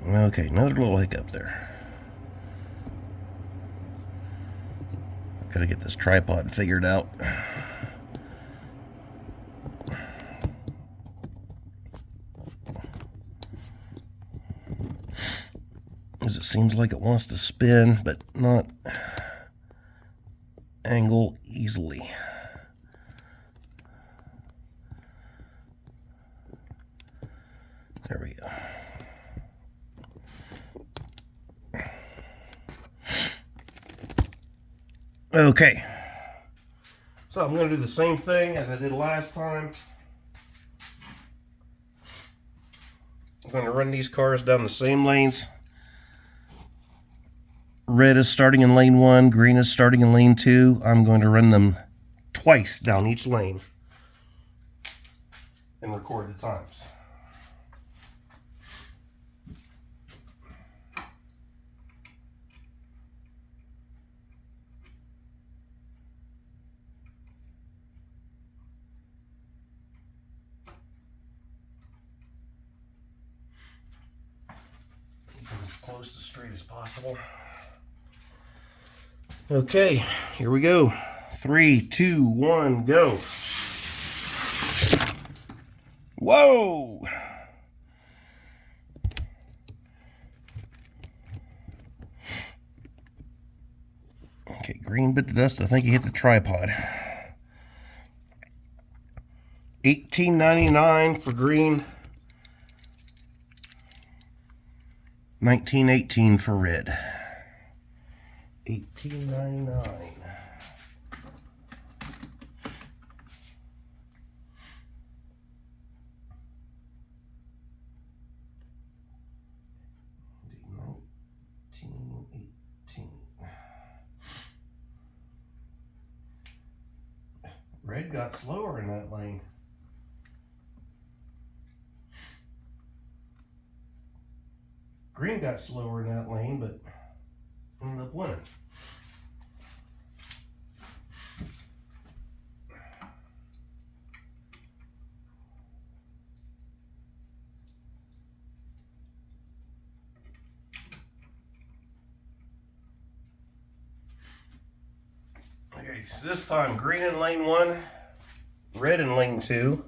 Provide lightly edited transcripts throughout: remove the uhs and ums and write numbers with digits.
Okay, another little hiccup there. Gotta get this tripod figured out. As it seems like it wants to spin, but not angle easily. There we go. Okay, so I'm going to do the same thing as I did last time. I'm going to run these cars down the same lanes. Red is starting in lane 1, green is starting in lane 2. I'm going to run them twice down each lane and record the times. As close to straight as possible. Okay, here we go. 3, 2, 1, go. Whoa! Okay, green bit of dust. I think he hit the tripod. $18.99 for green. $19.18 for red. $18.99. Red got slower in that lane. Green got slower in that lane, but ended up winning. Okay, so this time green in lane 1, red in lane 2.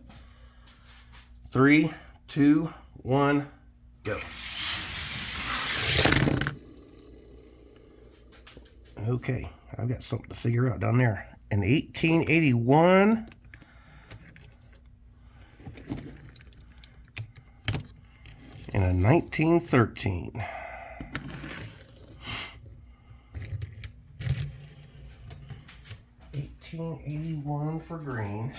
3, 2, 1, go. Okay, I've got something to figure out down there. An 1881 and a 1913. $18.81 for green.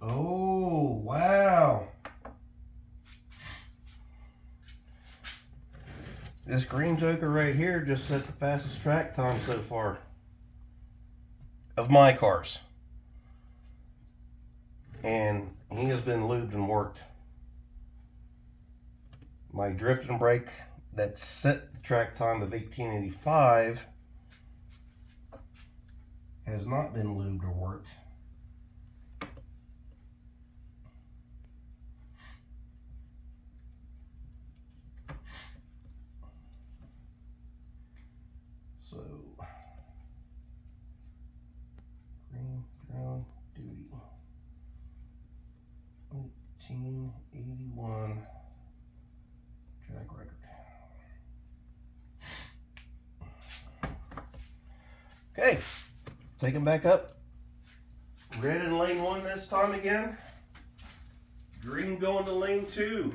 Oh, wow. This green joker right here just set the fastest track time so far of my cars. And he has been lubed and worked. My drift and brake that set the track time of 1885 has not been lubed or worked. So, green ground duty. 1881 track record. Okay, take him back up. Red in lane 1 this time again. Green going to lane 2.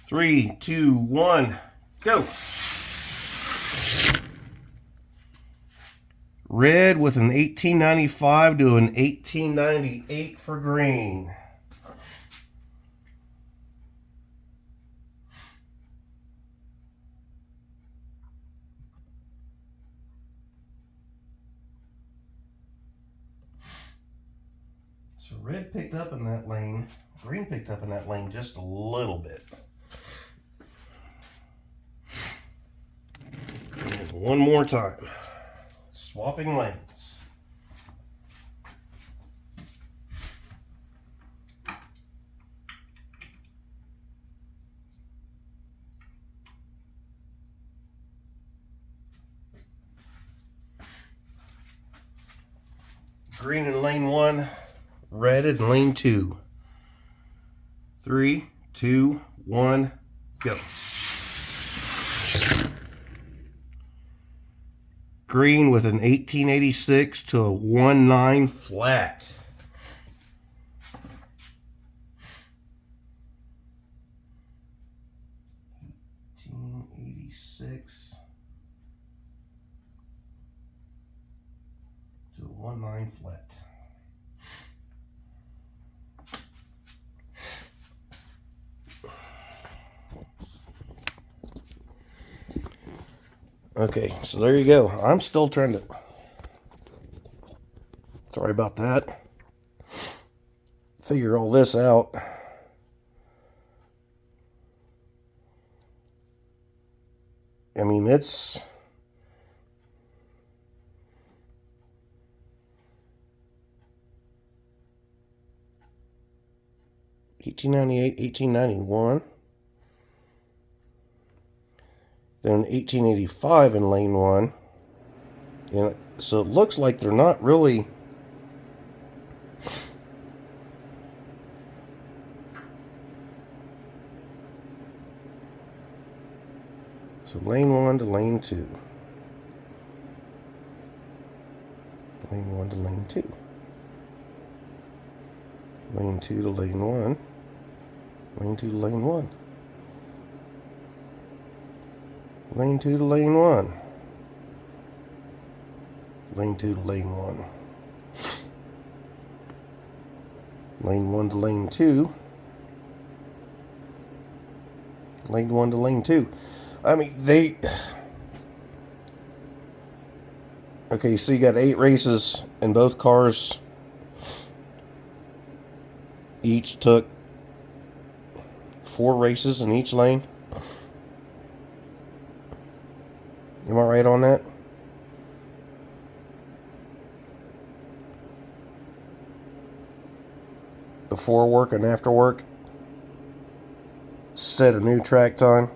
Three, two, one, go. Red with an 1895 to an 1898 for green. red picked up in that lane, green picked up in that lane just a little bit. And one more time. Swapping lanes. Green in lane 1, red in lane 2. 3, 2, 1, go. Green with an 1886 to a 19 flat. $18.86 to a 19 flat. Okay, so there you go. I'm still trying to... Sorry about that. Figure all this out. I mean, it's... $18.98, $18.91. Then $18.85 in lane 1. And so it looks like they're not really... So lane 1 to lane 2. Lane 1 to lane 2. Lane 2 to lane 1. Lane 2 to lane 1. Lane 2 to lane 1. Lane 2 to lane 1. Lane 1 to lane 2. Lane 1 to lane 2. I mean, they... Okay, so you got 8 races, and both cars each took 4 races in each lane. Am I right on that? Before work and after work, set a new track time.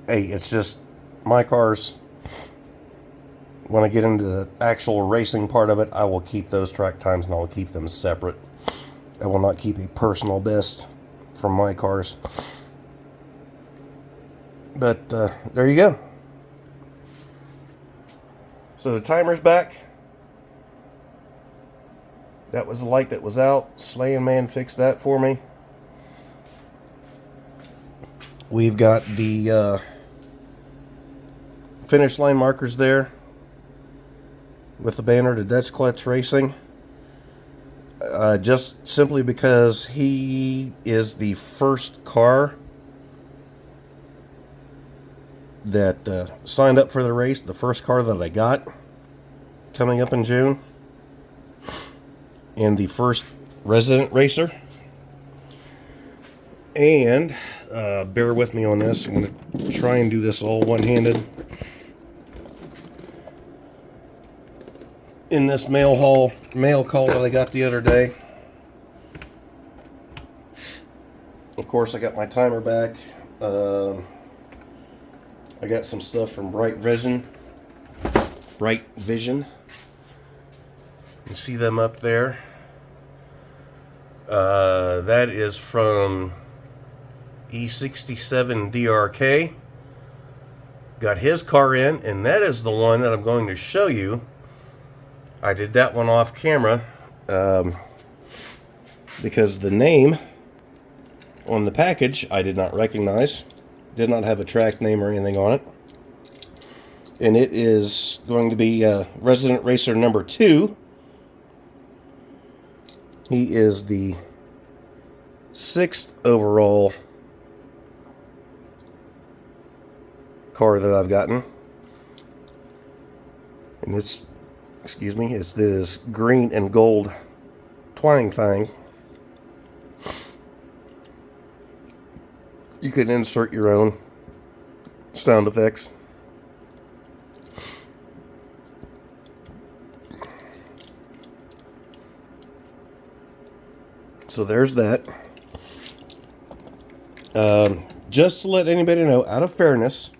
Hey, it's just my cars. When I get into the actual racing part of it, I will keep those track times and I will keep them separate. I will not keep a personal best from my cars. But there you go. So the timer's back. That was the light that was out. Slaying Man fixed that for me. We've got the finish line markers there with the banner to Dutch Clutch Racing. Just simply because he is the first car that signed up for the race, the first car that I got coming up in June, and the first resident racer. And bear with me on this. I'm going to try and do this all one-handed. In this mail call that I got the other day. Of course, I got my timer back. I got some stuff from Bright Vision. You can see them up there. That is from E67 DRK. Got his car in, and that is the one that I'm going to show you. I did that one off camera because the name on the package I did not recognize. Did not have a track name or anything on it. And it is going to be Resident Racer number 2. He is the 6th overall car that I've gotten. And it's, excuse me, it's this green and gold twang thing, you can insert your own sound effects. So there's that. Just to let anybody know, out of fairness,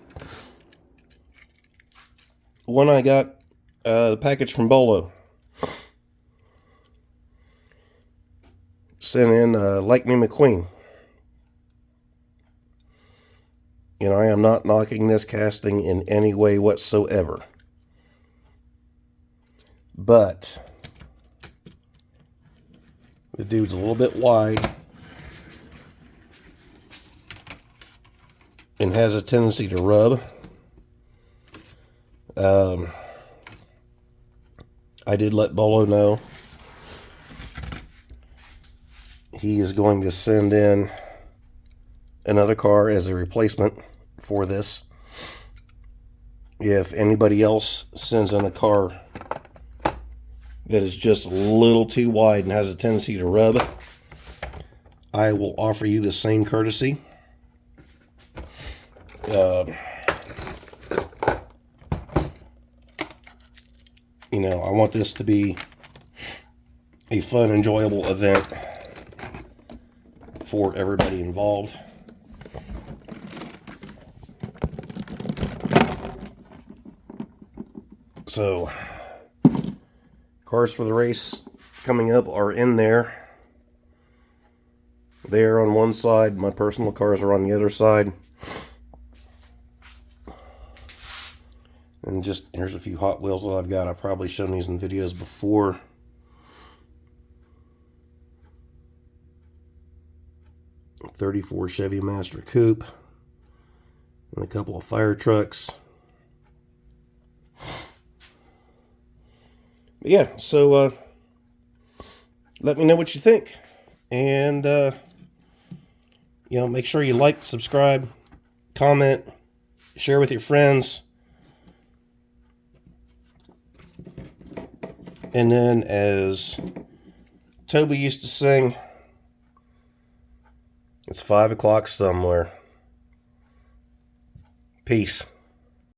when I got the package from Bolo, sent in Lightning McQueen. And I am not knocking this casting in any way whatsoever. But the dude's a little bit wide and has a tendency to rub. I did let Bolo know he is going to send in another car as a replacement for this. If anybody else sends in a car that is just a little too wide and has a tendency to rub, I will offer you the same courtesy. You know, I want this to be a fun, enjoyable event for everybody involved. So, cars for the race coming up are in there. They are on one side. My personal cars are on the other side. And just, here's a few Hot Wheels that I've got. I've probably shown these in videos before. A 34 Chevy Master Coupe. And a couple of fire trucks. But yeah, so let me know what you think. And, you know, make sure you like, subscribe, comment, share with your friends. And then, as Toby used to sing, it's 5 o'clock somewhere. Peace.